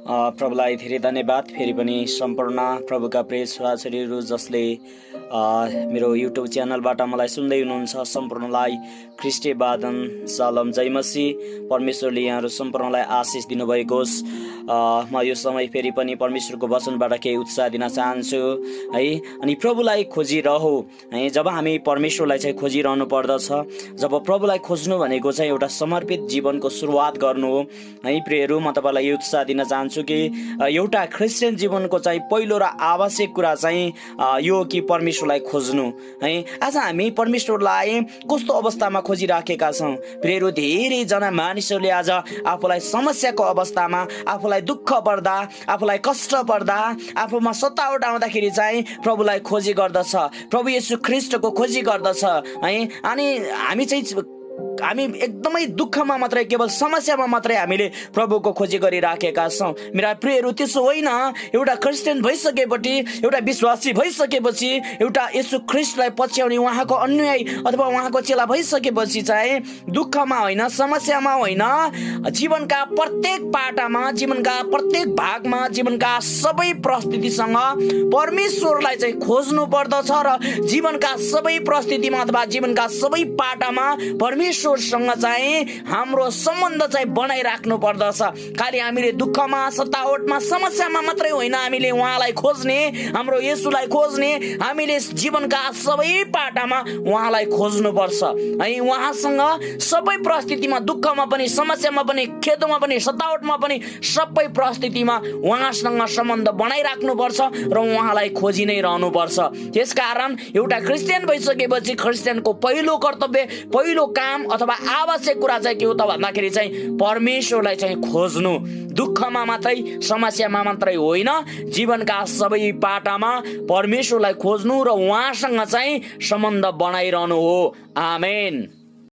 प्रभुलाई धेरै धन्यवाद। फेरि पनि सम्पूर्ण प्रभुका प्रिय छोराछोरीहरू जसले मेरो युट्युब च्यानलबाट मलाई सुन्दै हुनुहुन्छ, सम्पूर्णलाई ख्रिस्टे बादन सलाम जय मसीह। परमेश्वरले यहाँहरू सम्पूर्णलाई आशिष दिनुभएको होस्। म यो समय फेरि पनि परमेश्वरको वचनबाट केही उत्साह दिन चाहन्छु है। अनि प्रभुलाई खोजिरहौ है। जब हामी परमेश्वरलाई चाहिँ खोजिरहनु पर्दछ, जब प्रभुलाई खोज्नु भनेको चाहिँ एउटा समर्पित जीवनको सुरुवात गर्नु हो है। प्रियहरू, म तपाईँलाई यो उत्साह दिन चाहन्छु कि एउटा क्रिस्चियन जीवनको चाहिँ पहिलो र आवश्यक कुरा चाहिँ यो कि परमेश्वरलाई खोज्नु है। आज हामी परमेश्वरलाई कस्तो अवस्थामा खोजिराखेका छौँ? प्रियहरू, धेरैजना मानिसहरूले आज आफूलाई समस्याको अवस्थामा, आफूलाई दुःख पर्दा, आफूलाई कष्ट पर्दा, आफूमा सतावट आउँदाखेरि चाहिँ प्रभुलाई खोजी गर्दछ, प्रभु येशू ख्रिस्टको खोजी गर्दछ है। अनि हामी एकदमै दुःखमा मात्रै, केवल समस्यामा मात्रै हामीले प्रभुको खोजी गरिराखेका छौँ। मेरा प्रियहरू, त्यसो होइन। एउटा क्रिस्चियन भइसकेपछि, एउटा विश्वासी भइसकेपछि, एउटा येशू ख्रिस्टलाई पछ्याउने उहाँको अनुयायी अथवा उहाँको चेला भइसकेपछि चाहिँ दुःखमा होइन, समस्यामा होइन, जीवनका प्रत्येक पाटामा, जीवनका प्रत्येक भागमा, जीवनका सबै परिस्थितिसँग परमेश्वरलाई चाहिँ खोज्नु पर्दछ र जीवनका सबै परिस्थितिमा अथवा जीवनका सबै पाटामा परमेश्वरसँग चाहिँ हाम्रो सम्बन्ध चाहिँ बनाइराख्नु पर्दछ। खालि हामीले दुःखमा, सतावटमा, समस्यामा मात्रै होइन हामीले उहाँलाई खोज्ने, हाम्रो येशूलाई खोज्ने। हामीले जीवनका सबै पाटामा उहाँलाई खोज्नुपर्छ है। उहाँसँग सबै परिस्थितिमा, दुःखमा पनि, समस्यामा पनि, खेदमा पनि, सतावटमा पनि, सबै परिस्थितिमा उहाँसँग सम्बन्ध बनाइराख्नुपर्छ र उहाँलाई खोजि नै रहनुपर्छ। त्यसकारण एउटा क्रिस्चियन भइसकेपछि क्रिस्चियनको पहिलो कर्तव्य, पहिलो काम अथवा आवश्यक कुरा चाहिँ के हो त भन्दाखेरि चाहिँ परमेश्वरलाई चाहिँ खोज्नु। दुःखमा मात्रै, समस्यामा मात्रै होइन, जीवनका सबै पाटामा परमेश्वरलाई खोज्नु र उहाँसँग चाहिँ सम्बन्ध बनाइरहनु हो। आमेन।